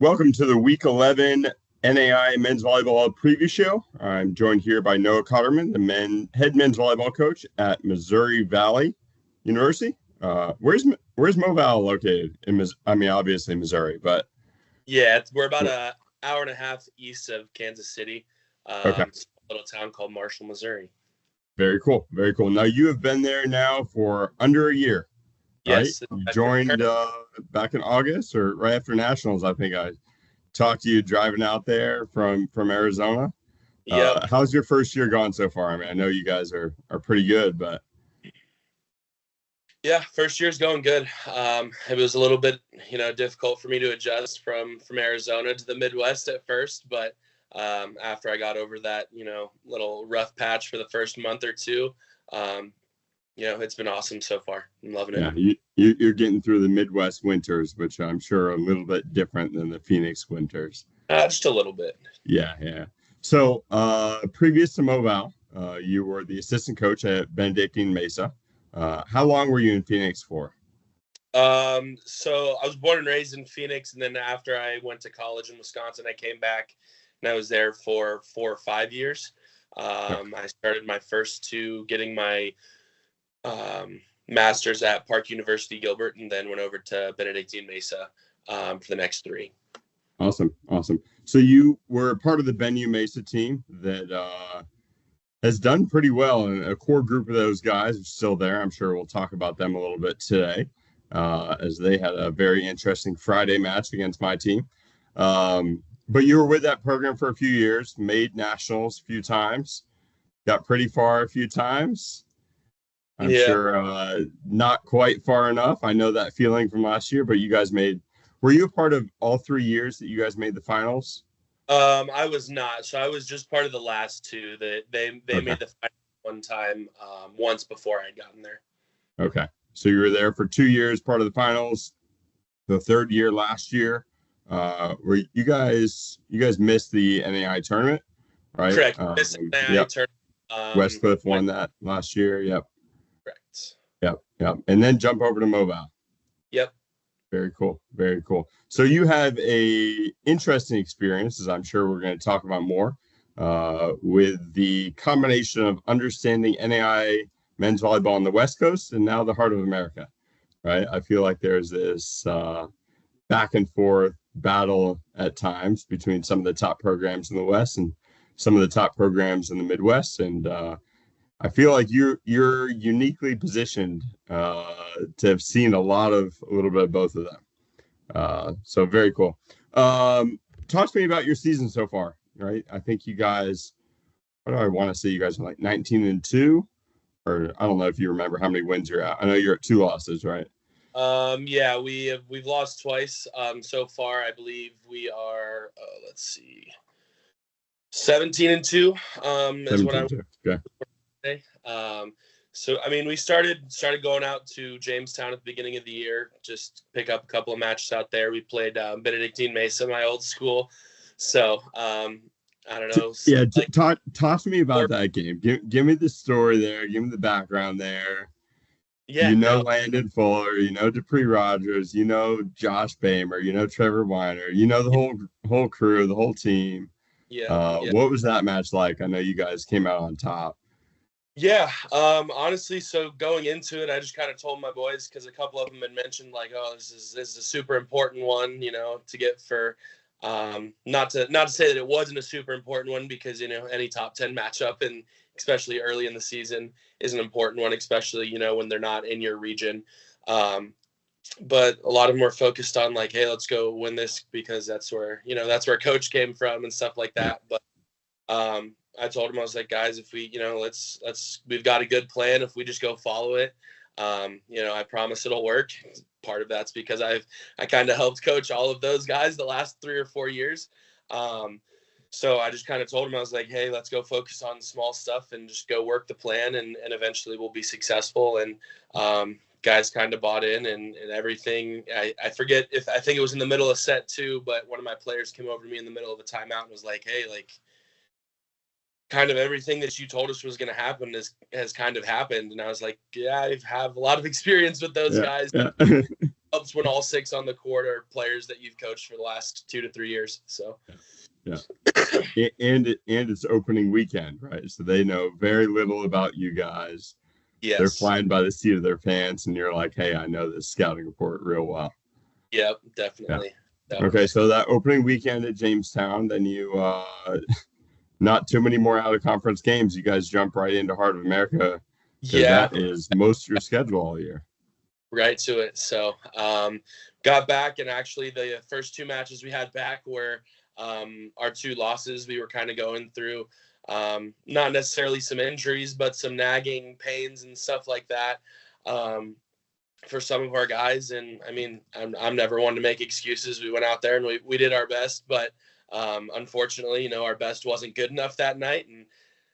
Welcome to the Week 11 NAIA Men's Volleyball Preview Show. I'm joined here by Noah Cotterman, the head men's volleyball coach at Missouri Valley University. Where's Mo-Val located? Obviously Missouri, but we're about an hour and a half east of Kansas City. Okay. It's a little town called Marshall, Missouri. Very cool. Very cool. Now you have been there now for under a year. Yes. Right? You joined back in August or right after Nationals. I think I talked to you driving out there from Arizona. Yeah. How's your first year gone so far? I mean, I know you guys are pretty good, but yeah, first year's going good. It was a little bit, difficult for me to adjust from Arizona to the Midwest at first, but after I got over that, little rough patch for the first month or two, it's been awesome so far. I'm loving it. Yeah, you're getting through the Midwest winters, which I'm sure are a little bit different than the Phoenix winters. Just a little bit. Yeah. So previous to Mo-Val, you were the assistant coach at Benedictine Mesa. How long were you in Phoenix for? So I was born and raised in Phoenix, and then after I went to college in Wisconsin, I came back and I was there for 4 or 5 years. I started my first two getting my master's at Park University Gilbert, and then went over to Benedictine Mesa for the next 3. Awesome. So you were part of the Benue Mesa team that has done pretty well, and a core group of those guys are still there. I'm sure we'll talk about them a little bit today, as they had a very interesting Friday match against my team. But you were with that program for a few years, made nationals a few times, got pretty far a few times. I'm sure not quite far enough. I know that feeling from last year, but you guys were you a part of all 3 years that you guys made the finals? I was not. So I was just part of the last 2 that they made the final one time, once before I'd gotten there. Okay. So you were there for 2 years, part of the finals, the 3rd year last year. Where you guys missed the NAIA tournament, right? Correct. NAIA tournament. Westcliff won that last year. Yep. Correct. Yep. And then jump over to Mo-Val. Yep. Very cool. So you have a interesting experience, as I'm sure we're going to talk about more, with the combination of understanding NAIA men's volleyball on the West Coast and now the heart of America, right? I feel like there's this back and forth battle at times between some of the top programs in the West and some of the top programs in the Midwest, and I feel like you're uniquely positioned to have seen a little bit of both of them. So very cool. Talk to me about your season so far, right? I think you guys, what do I want to say? You guys are like 19-2, or I don't know if you remember how many wins you're at. I know you're at 2 losses, right? Yeah, we've lost twice so far. I believe we are 17-2 is what I'm. Okay. So I mean, we started going out to Jamestown at the beginning of the year, just pick up a couple of matches out there. We played Benedictine Mesa, my old school. So I don't know. Yeah, talk to me about that game. Give me the story there. Give me the background there. Yeah, Landon Fuller, Dupree Rogers, Josh Bamer, Trevor Weiner, the whole crew, the whole team. Yeah. What was that match like? I know you guys came out on top. Yeah, honestly, so going into it, I just kind of told my boys, because a couple of them had mentioned like, oh, this is a super important one, to get for, not to say that it wasn't a super important one, because any top 10 matchup, and especially early in the season, is an important one, especially when they're not in your region. But a lot of them were focused on like, hey, let's go win this, because that's where coach came from and stuff like that. But I told him, I was like, guys, if we, we've got a good plan. If we just go follow it, I promise it'll work. Part of that's because I kind of helped coach all of those guys the last 3 or 4 years. So I just kind of told him, I was like, hey, let's go focus on small stuff and just go work the plan, and eventually we'll be successful. And guys kind of bought in and everything. I forget I think it was in the middle of set 2, but one of my players came over to me in the middle of a timeout and was like, hey, like, kind of everything that you told us was going to happen has kind of happened. And I was like, yeah, I have a lot of experience with those guys. Yeah. helps when all 6 on the court are players that you've coached for the last 2 to 3 years. So yeah. And it's opening weekend, right? So they know very little about you guys. yes, they're flying by the seat of their pants, and you're like, hey, I know this scouting report real well. Yep, definitely. Yeah. Okay, so that opening weekend at Jamestown, then you not too many more out of conference games. You guys jump right into Heart of America. Yeah, that is most of your schedule all year. Right to it. So got back, and actually the first 2 matches we had back were our 2 losses. We were kind of going through not necessarily some injuries, but some nagging pains and stuff like that for some of our guys. And I mean, I'm never one to make excuses. We went out there and we did our best, but unfortunately, our best wasn't good enough that night. And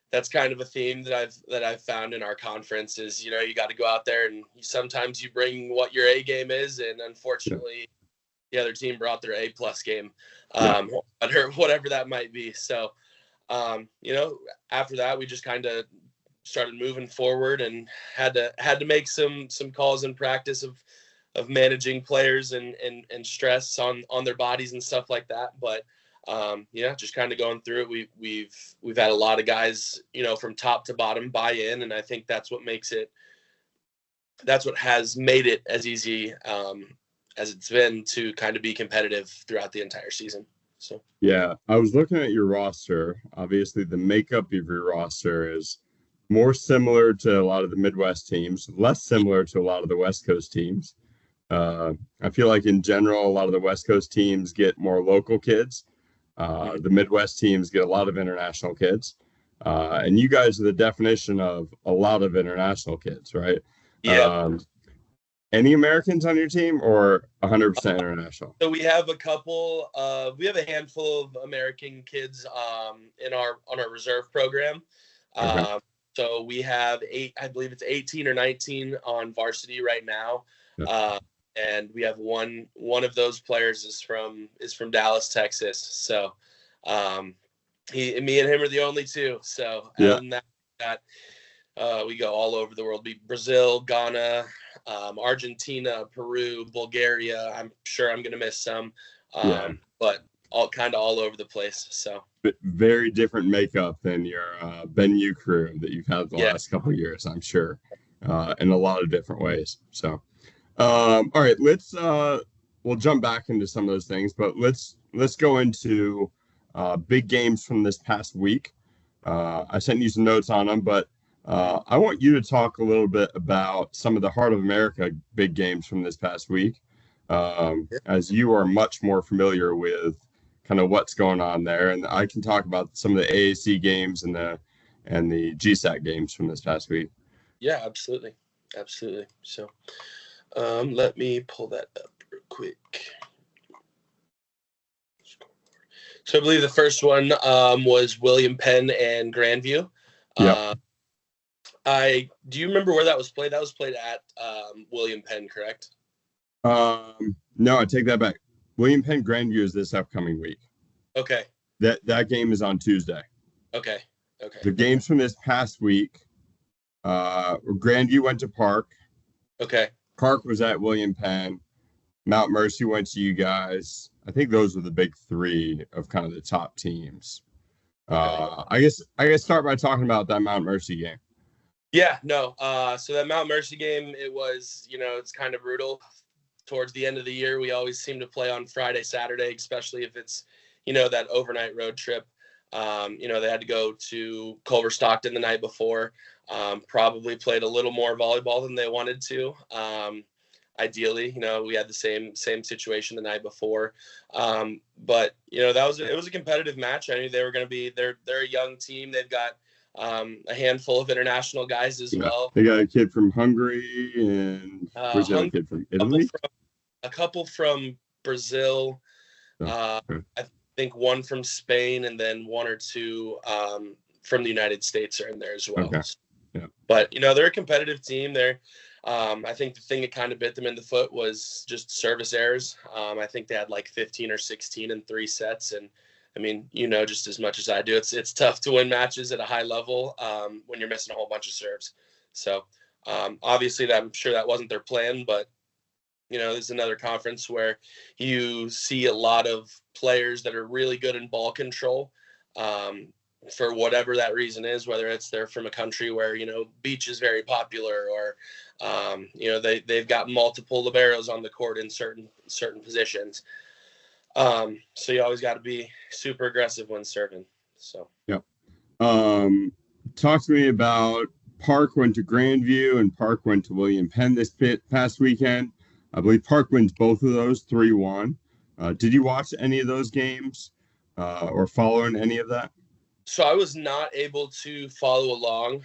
that's kind of a theme that I've found in our conference is, you got to go out there and sometimes you bring what your A game is. And unfortunately, the other team brought their A+ game, whatever that might be. So, after that, we just kind of started moving forward and had to make some calls in practice of managing players and stress on their bodies and stuff like that. But just kind of going through it. We've had a lot of guys, from top to bottom buy in, and I think that's what has made it as easy as it's been to kind of be competitive throughout the entire season. So yeah, I was looking at your roster. Obviously, the makeup of your roster is more similar to a lot of the Midwest teams, less similar to a lot of the West Coast teams. I feel like in general, a lot of the West Coast teams get more local kids. The Midwest teams get a lot of international kids. And you guys are the definition of a lot of international kids, right? Yeah. Any Americans on your team or 100% international? So we have a handful of American kids on our reserve program. Okay. So we have 8, I believe it's 18 or 19 on varsity right now. Yeah. And we have one of those players is from Dallas, Texas. So me and him are the only 2. So other than that, we go all over the world. Brazil, Ghana, Argentina, Peru, Bulgaria. I'm sure I'm going to miss some, but all over the place. So very different makeup than your Benue crew that you've had the last couple of years, I'm sure, in a lot of different ways. So, all right, we'll jump back into some of those things, but let's go into big games from this past week. I sent you some notes on them, but I want you to talk a little bit about some of the Heart of America big games from this past week, as you are much more familiar with kind of what's going on there. And I can talk about some of the AAC games and the GSAC games from this past week. Yeah, absolutely. So let me pull that up real quick. So I believe the first one was William Penn and Grandview. Yeah. Do you remember where that was played? That was played at William Penn, correct? No, I take that back. William Penn Grandview is this upcoming week. Okay. That game is on Tuesday. Okay. The games from this past week, Grandview went to Park. Okay. Park was at William Penn. Mount Mercy went to you guys. I think those were the big 3 of kind of the top teams. Okay. I guess start by talking about that Mount Mercy game. Yeah, no. So that Mount Mercy game, it was, it's kind of brutal. Towards the end of the year, we always seem to play on Friday, Saturday, especially if it's, that overnight road trip. They had to go to Culver Stockton the night before. Probably played a little more volleyball than they wanted to. Ideally, we had the same situation the night before. But it was a competitive match. I knew they were going to be. They're a young team. They've got a handful of international guys as well. They got a kid from Hungary and where's the other kid from Italy? A couple from Brazil. Okay. I think one from Spain, and then 1 or 2 from the United States are in there as well. Okay. Yeah. But they're a competitive team. I think the thing that kind of bit them in the foot was just service errors. I think they had like 15 or 16 in 3 sets, and I mean, just as much as I do, it's tough to win matches at a high level when you're missing a whole bunch of serves. So obviously, I'm sure that wasn't their plan, but This is another conference where you see a lot of players that are really good in ball control, for whatever that reason is, whether it's they're from a country where, beach is very popular, or, they've got multiple liberos on the court in certain positions. So you always got to be super aggressive when serving. So, yep. Talk to me about Park went to Grandview and Park went to William Penn this past weekend. I believe Park wins both of those 3-1. Did you watch any of those games or follow in any of that? So I was not able to follow along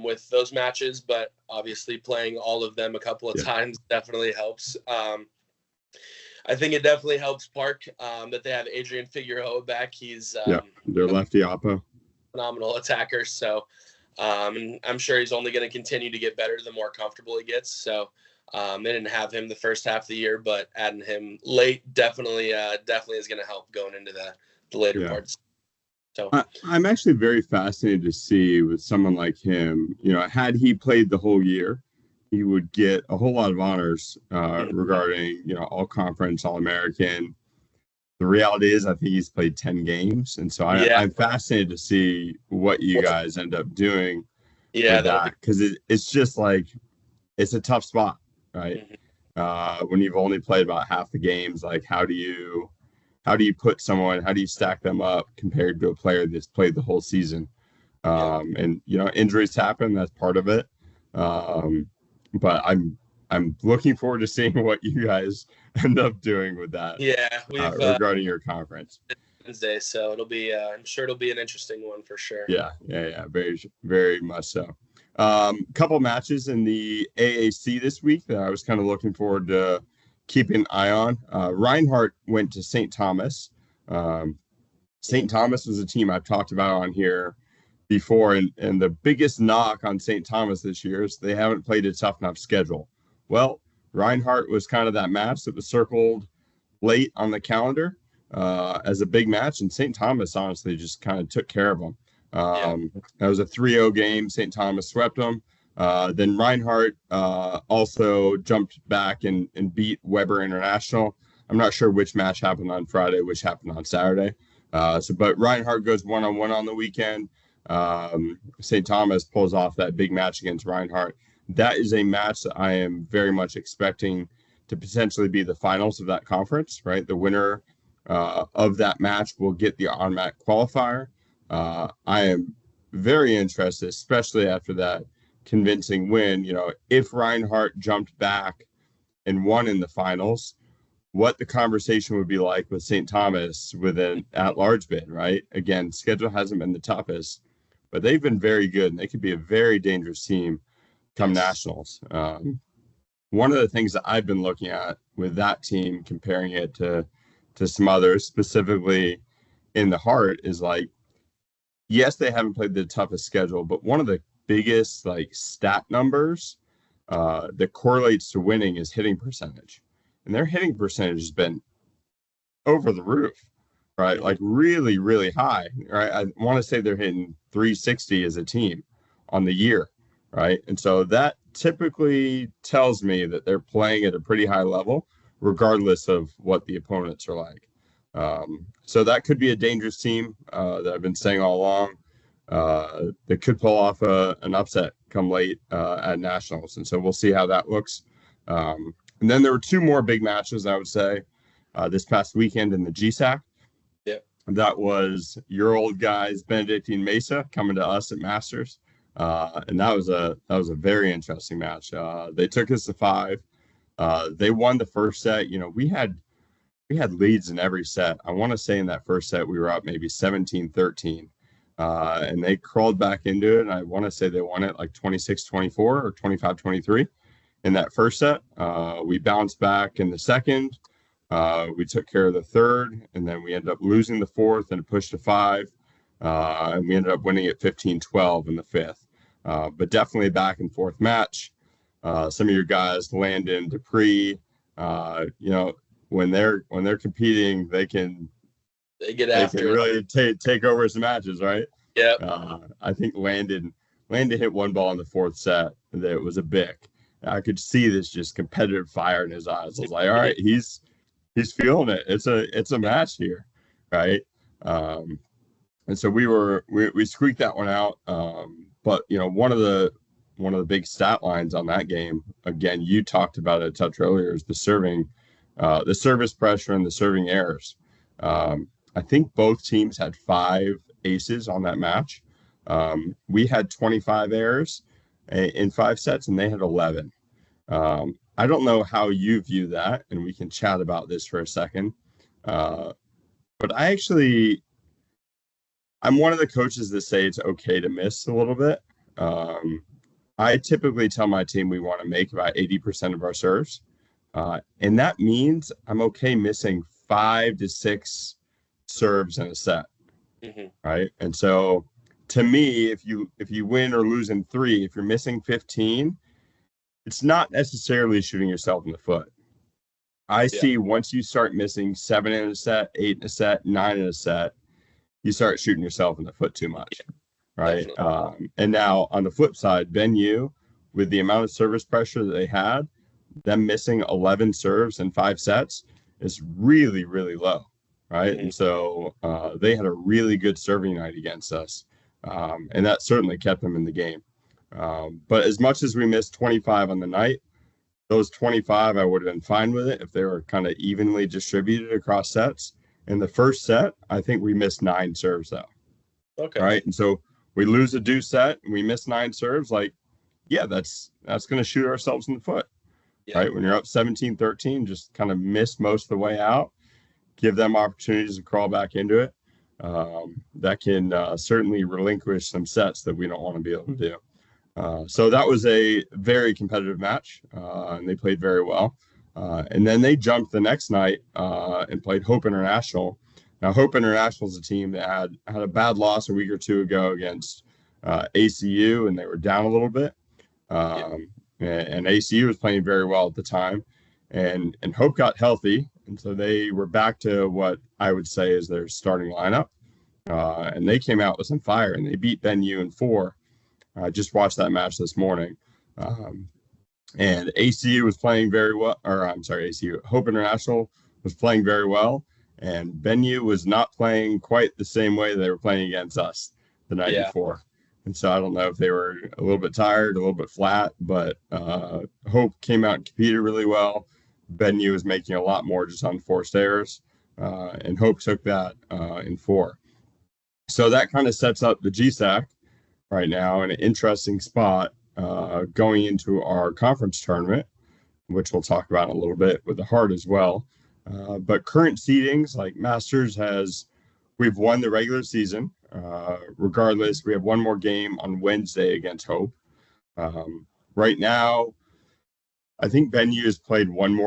with those matches, but obviously playing all of them a couple of times definitely helps. I think it definitely helps Park that they have Adrian Figueroa back. He's their lefty oppo, phenomenal attacker. So, and I'm sure he's only going to continue to get better the more comfortable he gets. So, they didn't have him the first half of the year, but adding him late definitely is going to help going into the later parts. So I'm actually very fascinated to see with someone like him. Had he played the whole year, he would get a whole lot of honors regarding all conference, all American. The reality is, I think he's played 10 games, and so I'm fascinated to see what you guys end up doing. Yeah, because it's just like it's a tough spot, right? When you've only played about half the games, like how do you put someone, how do you stack them up compared to a player that's played the whole season? And injuries happen, that's part of it. But I'm looking forward to seeing what you guys end up doing with that. Yeah, regarding your conference. Wednesday, so it'll be I'm sure it'll be an interesting one for sure. Yeah, very, very much so. Couple matches in the AAC this week that I was kind of looking forward to keeping an eye on. Reinhardt went to St. Thomas. St. Thomas was a team I've talked about on here before, and the biggest knock on St. Thomas this year is they haven't played a tough enough schedule. Well, Reinhardt was kind of that match that was circled late on the calendar as a big match, and St. Thomas honestly just kind of took care of them. That was a 3-0 game. St. Thomas swept them. Then Reinhardt also jumped back and beat Weber International. I'm not sure which match happened on Friday, which happened on Saturday. But Reinhardt goes 1-on-1 on the weekend. St. Thomas pulls off that big match against Reinhardt. That is a match that I am very much expecting to potentially be the finals of that conference, right? The winner of that match will get the automatic qualifier. I am very interested, especially after that convincing win. If Reinhardt jumped back and won in the finals, what the conversation would be like with St. Thomas with an at-large bid, right? Again, schedule hasn't been the toughest, but they've been very good, and they could be a very dangerous team come nationals. One of the things that I've been looking at with that team, comparing it to some others, specifically in the heart, is like, yes, they haven't played the toughest schedule, but one of the biggest stat numbers that correlates to winning is hitting percentage. And their hitting percentage has been over the roof, right? Like really, really high, right? I want to say they're hitting 360 as a team on the year, right? And so that typically tells me that they're playing at a pretty high level, regardless of what the opponents are like. So that could be a dangerous team that I've been saying all along that could pull off an upset come late at nationals. And so we'll see how that looks. And then there were two more big matches, I would say, this past weekend in the GSAC. Yeah. That was your old guys, Benedictine Mesa, coming to us at Masters. And that was a very interesting match. They took us to 5. They won the first set. We had leads in every set. I want to say in that first set, we were up maybe 17-13. And they crawled back into it. And I want to say they won it like 26-24 or 25-23 in that first set. We bounced back in the second. We took care of the third, and then we ended up losing the fourth and pushed to 5. And we ended up winning at 15-12 in the fifth. But definitely a back and forth match. Some of your guys, Landon, Dupree, when they're competing, they can really take over some matches, right? Yeah. I think Landon hit one ball in the fourth set that was a bick. I could see this just competitive fire in his eyes. I was like, all right, he's feeling it. It's a match here, right? Um, and so we squeaked that one out. But one of the big stat lines on that game, again, you talked about it a touch earlier, is the service pressure and the serving errors. I think both teams had 5 aces on that match. We had 25 errors in 5 sets, and they had 11. I don't know how you view that, and we can chat about this for a second. But I'm one of the coaches that say it's okay to miss a little bit. I typically tell my team we want to make about 80% of our serves. And that means I'm okay missing 5 to 6 serves in a set. Right. And so to me, if you win or lose in 3, if you're missing 15, it's not necessarily shooting yourself in the foot. I see once you start missing 7 in a set, 8 in a set, 9 in a set, you start shooting yourself in the foot too much. Right. And now on the flip side, Ben U, with the amount of service pressure that they had, them missing 11 serves in 5 sets is really, really low. Right. And so they had a really good serving night against us. And that certainly kept them in the game. But as much as we missed 25 on the night, those 25, I would have been fine with it if they were kind of evenly distributed across sets. In the first set, I think we missed 9 serves, though. Okay. Right. And so we lose a deuce set and we miss 9 serves. Like, yeah, that's going to shoot ourselves in the foot. Yeah. Right. When you're up 17-13, just kind of miss most of the way out, give them opportunities to crawl back into it. That can certainly relinquish some sets that we don't want to be able to do. So that was a very competitive match, and they played very well. And then they jumped the next night and played Hope International. Now, Hope International is a team that had a bad loss a week or two ago against ACU, and they were down a little bit. And ACU was playing very well at the time. And Hope got healthy, and so they were back to what I would say is their starting lineup. And they came out with some fire, and they beat Ben U in 4. I just watched that match this morning. And ACU was playing very well, or I'm sorry, ACU, Hope International was playing very well. And Ben U was not playing quite the same way they were playing against us the night before. And so I don't know if they were a little bit tired, a little bit flat, but Hope came out and competed really well. Ben U was making a lot more just on forced errors, and Hope took that in 4. So that kind of sets up the GSAC right now in an interesting spot going into our conference tournament, which we'll talk about in a little bit with the Heart as well. But current seedings, like Masters we've won the regular season. Regardless, we have one more game on Wednesday against Hope. Right now, I think Ben U has played one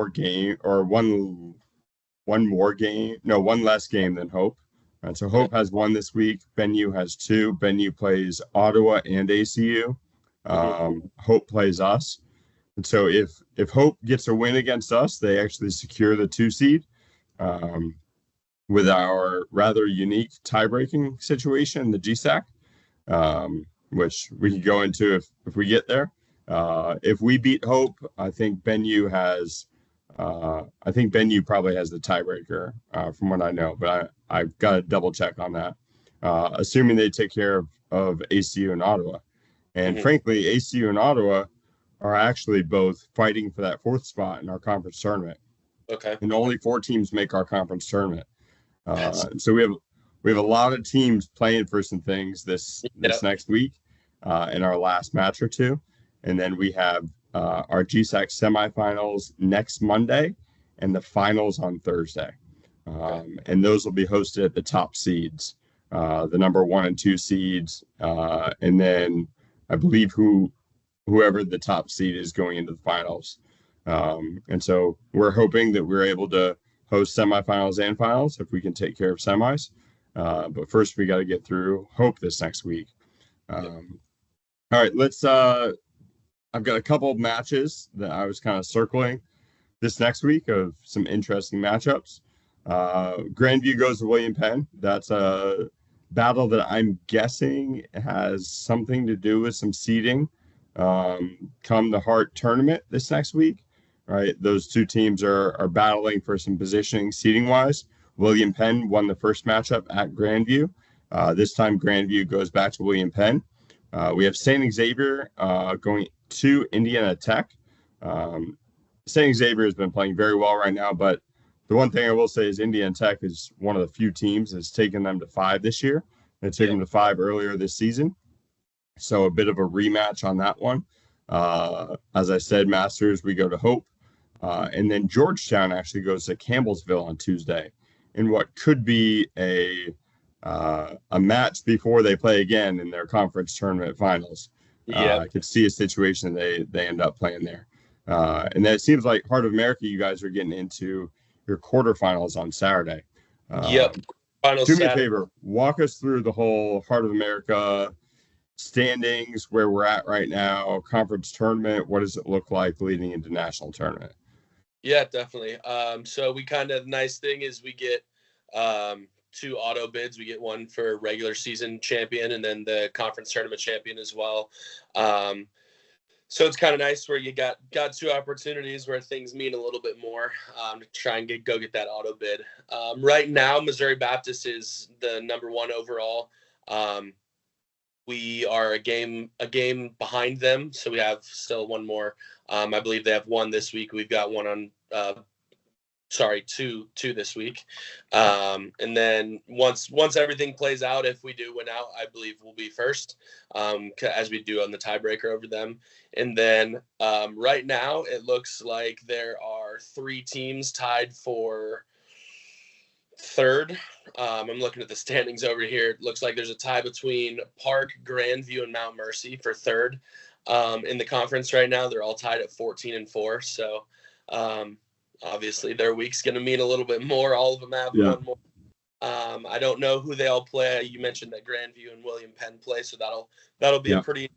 less game than Hope. And so Hope has 1 this week. Ben U has 2. Ben U plays Ottawa and ACU. Hope plays us. And so if Hope gets a win against us, they actually secure the 2 seed with our rather unique tie-breaking situation, the GSAC, which we can go into if we get there. If we beat Hope, I think Ben U probably has the tiebreaker from what I know, but I've got to double check on that. Assuming they take care of ACU and Ottawa. And frankly, ACU and Ottawa are actually both fighting for that 4th spot in our conference tournament. Okay. And only 4 teams make our conference tournament. So we have a lot of teams playing for some things this next week in our last match or 2. And then we have our GSAC semifinals next Monday and the finals on Thursday. And those will be hosted at the top seeds, the number 1 and 2 seeds. And then I believe whoever the top seed is going into the finals. And so we're hoping that we're able to host semifinals and finals if we can take care of semis. But first we got to get through Hope this next week. All right, I've got a couple of matches that I was kind of circling this next week of some interesting matchups. Grandview goes to William Penn. That's a battle that I'm guessing has something to do with some seeding come the Heart tournament this next week. Right, those two teams are battling for some positioning seating wise. William Penn won the first matchup at Grandview. This time, Grandview goes back to William Penn. We have St. Xavier going to Indiana Tech. St. Xavier has been playing very well right now, but the one thing I will say is Indiana Tech is one of the few teams that's taken them to 5 this year. They took them to 5 earlier this season. So a bit of a rematch on that one. As I said, Masters, we go to Hope. And then Georgetown actually goes to Campbellsville on Tuesday in what could be a match before they play again in their conference tournament finals. I could see a situation they end up playing there. And then it seems like Heart of America, you guys are getting into your quarterfinals on Saturday. Final do me a favor, walk us through the whole Heart of America standings, where we're at right now, conference tournament. What does it look like leading into national tournament? Yeah, definitely. So we the nice thing is we get 2 auto bids. We get one for regular season champion and then the conference tournament champion as well. So it's kind of nice where you got 2 opportunities where things mean a little bit more to try and go get that auto bid. Right now, Missouri Baptist is the number 1 overall. We are a game behind them, so we have still one more. I believe they have 1 this week. We've got 1 on. 2 this week. And then once everything plays out, if we do win out, I believe we'll be first, as we do on the tiebreaker over them. And then right now it looks like there are 3 teams tied for third. I'm looking at the standings over here. It looks like there's a tie between Park, Grandview, and Mount Mercy for third in the conference right now. They're all tied at 14-4. So obviously their week's going to mean a little bit more. All of them have 1 more. I don't know who they all play. You mentioned that Grandview and William Penn play, so that'll be a pretty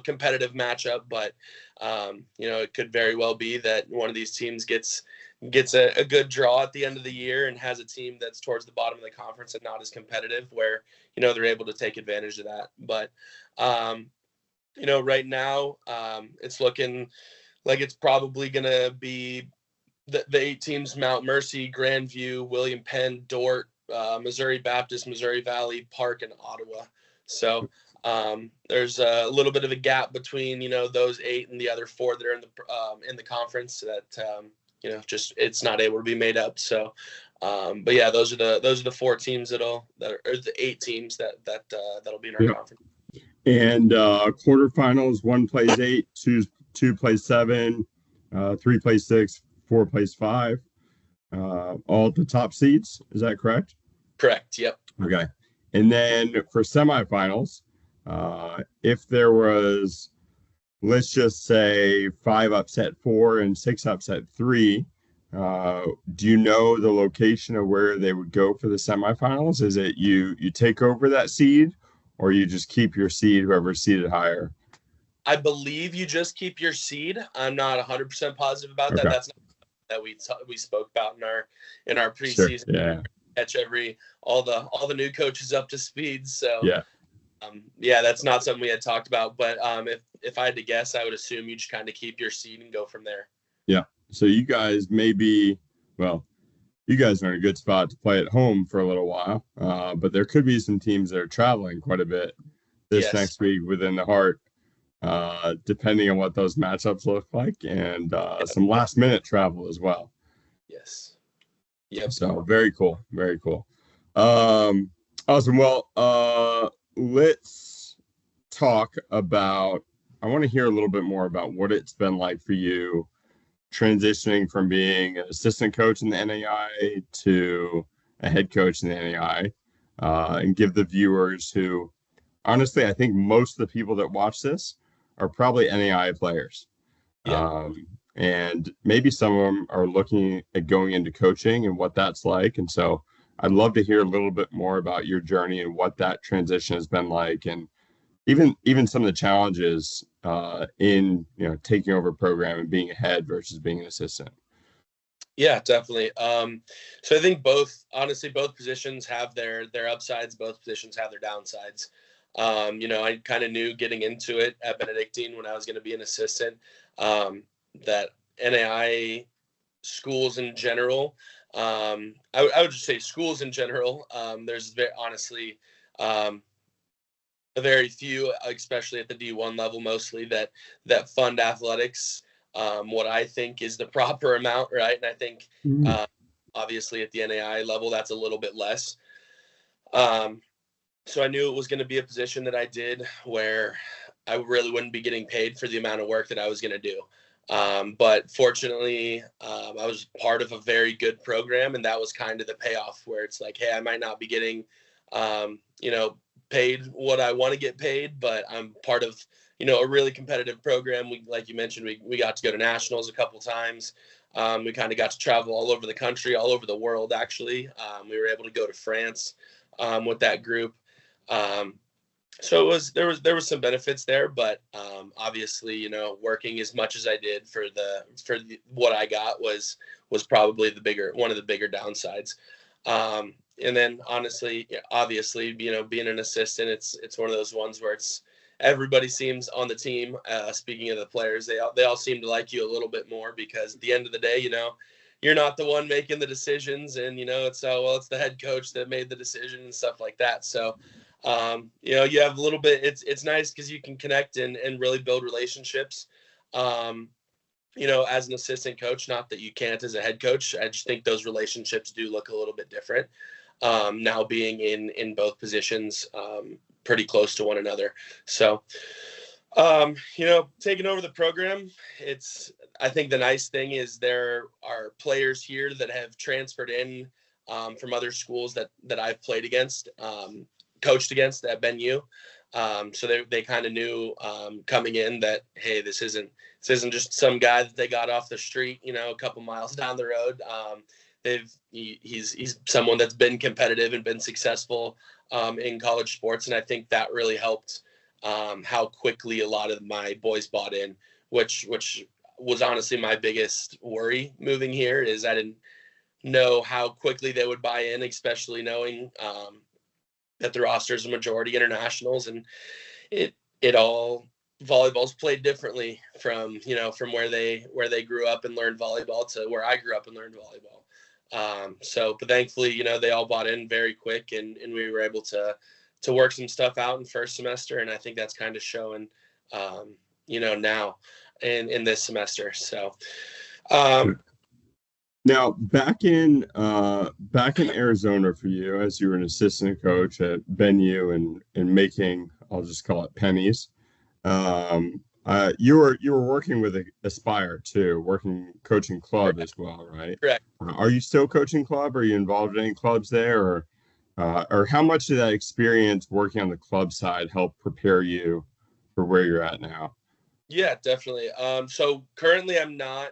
competitive matchup. But it could very well be that one of these teams gets a good draw at the end of the year and has a team that's towards the bottom of the conference and not as competitive, where they're able to take advantage of that. But right now it's looking like it's probably going to be the 8 teams: Mount Mercy, Grandview, William Penn, Dort, Missouri Baptist, Missouri Valley, Park, and Ottawa. So there's a little bit of a gap between those 8 and the other 4 that are in the conference that just it's not able to be made up. So but yeah, those are the 4 teams or the 8 teams that'll be in our conference. And quarterfinals, 1 plays 8, 2 plays 7, 3 plays 6, 4 plays 5, all the top seeds. Is that correct? Correct. Yep. Okay. And then for semifinals, if there was, let's just say 5 upset 4 and 6 upset 3, do you know the location of where they would go for the semifinals? Is it you take over that seed, or you just keep your seed, whoever's seeded higher? I believe you just keep your seed. I'm not 100% positive about that. That's not that we spoke about in our preseason. Sure. Yeah. Catch all the new coaches up to speed. So yeah, that's not something we had talked about. But if I had to guess, I would assume you just kind of keep your seed and go from there. Yeah. So you guys you guys are in a good spot to play at home for a little while. But there could be some teams that are traveling quite a bit this next week within the Heart, depending on what those matchups look like, and some last minute travel as well. Yes. Yep. So very cool. Very cool. Awesome. Well, let's talk about, I want to hear a little bit more about what it's been like for you transitioning from being an assistant coach in the NAIA to a head coach in the NAIA, and give the viewers who, honestly, I think most of the people that watch this are probably NAIA players. And maybe some of them are looking at going into coaching and what that's like. And so I'd love to hear a little bit more about your journey and what that transition has been like, and even some of the challenges in taking over a program and being a head versus being an assistant. Yeah, definitely. So I think both positions have their upsides. Both positions have their downsides. I kind of knew getting into it at Benedictine when I was going to be an assistant, that NAIA schools in general, I would just say schools in general, there's honestly, a very few, especially at the D1 level, mostly that fund athletics, what I think is the proper amount, right? And I think Mm. obviously at the NAI level, that's a little bit less. So I knew it was going to be a position that I did where I really wouldn't be getting paid for the amount of work that I was going to do. But fortunately, I was part of a very good program, and that was kind of the payoff where it's like, hey, I might not be getting, paid what I want to get paid, but I'm part of, a really competitive program. We, like you mentioned, we got to go to nationals a couple times. We kind of got to travel all over the country, all over the world, actually. We were able to go to France with that group. So there was some benefits there, but obviously, working as much as I did for what I got was probably one of the bigger downsides. And then honestly, obviously, being an assistant, it's one of those ones where everybody seems on the team. Speaking of the players, they all seem to like you a little bit more because at the end of the day, you're not the one making the decisions, and it's the head coach that made the decision and stuff like that. So you have a little bit, it's nice because you can connect and really build relationships, as an assistant coach. Not that you can't as a head coach. I just think those relationships do look a little bit different, now being in both positions, pretty close to one another. So, taking over the program, I think the nice thing is there are players here that have transferred in, from other schools that I've played against, coached against at BenU. So they kind of knew, coming in that, hey, this isn't just some guy that they got off the street, a couple miles down the road. He's someone that's been competitive and been successful, in college sports. And I think that really helped, how quickly a lot of my boys bought in, which was honestly my biggest worry moving here, is I didn't know how quickly they would buy in, especially knowing, that the roster is a majority internationals, and it all, volleyball's played differently from where they grew up and learned volleyball to where I grew up and learned volleyball. But thankfully, they all bought in very quick, and we were able to work some stuff out in first semester. And I think that's kind of showing, now in this semester. So, now back in Arizona for you, as you were an assistant coach at BenU and making, I'll just call it pennies. You were working with Aspire too, coaching club as well, right? Correct. Are you still coaching club? Are you involved in any clubs there, or how much did that experience working on the club side help prepare you for where you're at now? Yeah, definitely. So currently I'm not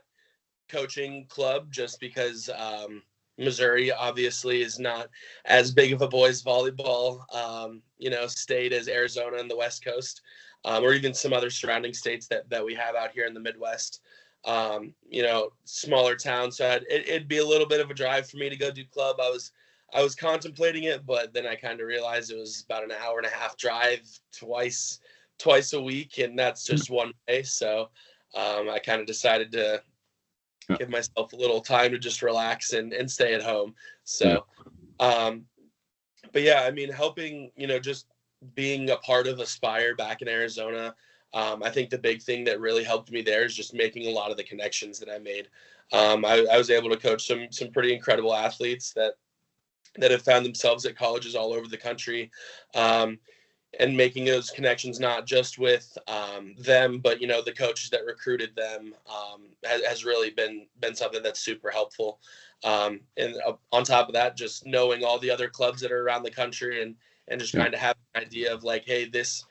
coaching club just because, Missouri obviously is not as big of a boys volleyball, state as Arizona and the West Coast, or even some other surrounding states that we have out here in the Midwest. Smaller towns. So it'd be a little bit of a drive for me to go do club. I was contemplating it, but then I kind of realized it was about an hour and a half drive twice a week, and that's just one way. So I kind of decided to give myself a little time to just relax and stay at home. So, but yeah, I mean, helping, just being a part of Aspire back in Arizona. I think the big thing that really helped me there is just making a lot of the connections that I made. I was able to coach some pretty incredible athletes that have found themselves at colleges all over the country. And making those connections, not just with them, but the coaches that recruited them, has really been something that's super helpful. And on top of that, just knowing all the other clubs that are around the country, and just kind of have an idea of like, hey, this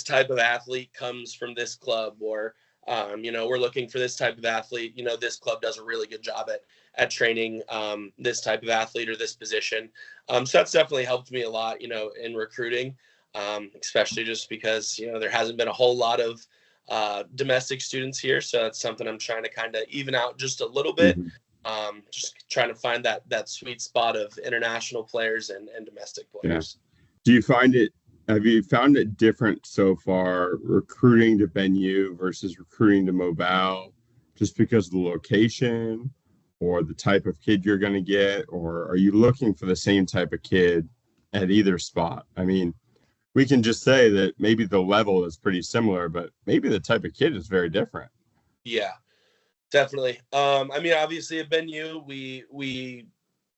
type of athlete comes from this club, or we're looking for this type of athlete. This club does a really good job at training this type of athlete or this position. So that's definitely helped me a lot, in recruiting. Especially just because, there hasn't been a whole lot of domestic students here. So that's something I'm trying to kind of even out just a little bit. Just trying to find that sweet spot of international players and domestic players. Do you find it Have you found it different so far recruiting to Benue versus recruiting to Mobile just because of the location or the type of kid you're going to get? Or are you looking for the same type of kid at either spot? I mean, we can just say that maybe the level is pretty similar, but maybe the type of kid is very different. Yeah, definitely. I mean, obviously at Benue, we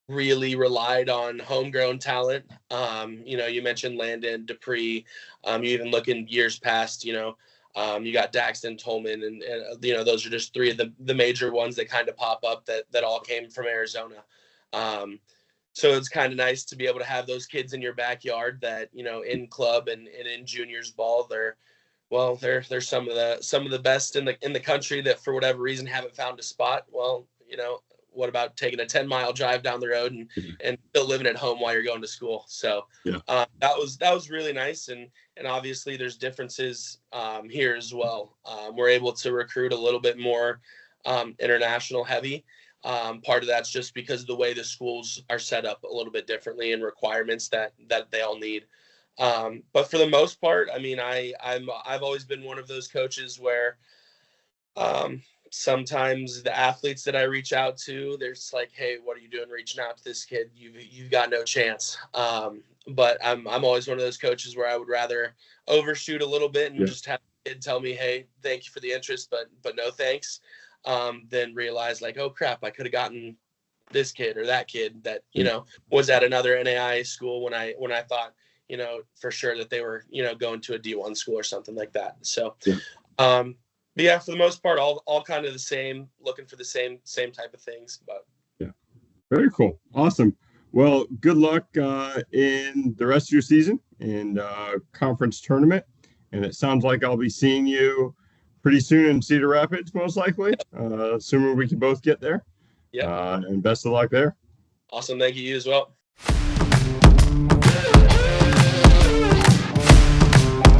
really relied on homegrown talent. You mentioned Landon, Dupree. You even look in years past, you got Daxton, Tolman, and those are just three of the major ones that kind of pop up that all came from Arizona. Um, so it's kind of nice to be able to have those kids in your backyard that, in club and in juniors ball, they're some of the best in the country that for whatever reason haven't found a spot. Well, what about taking a 10-mile drive down the road and still living at home while you're going to school? So Yeah. that was really nice. And obviously there's differences here as well. We're able to recruit a little bit more international heavy. Part of that's just because of the way the schools are set up a little bit differently and requirements that they all need. But for the most part, I mean, I've always been one of those coaches where sometimes the athletes that I reach out to, they're just like, "Hey, what are you doing reaching out to this kid? You've got no chance." But I'm always one of those coaches where I would rather overshoot a little bit and just have the kid tell me, "Hey, thank you for the interest, but no thanks," than realize like, "Oh crap, I could have gotten this kid or that kid that was at another NAIA school when I thought." For sure that they were, going to a D1 school or something like that. So, Yeah. but yeah, for the most part, all kind of the same, looking for the same type of things. But Yeah. Very cool. Awesome. Well, good luck in the rest of your season and conference tournament. And it sounds like I'll be seeing you pretty soon in Cedar Rapids, most likely, assuming we can both get there. yeah, And best of luck there. awesome. Thank you as well.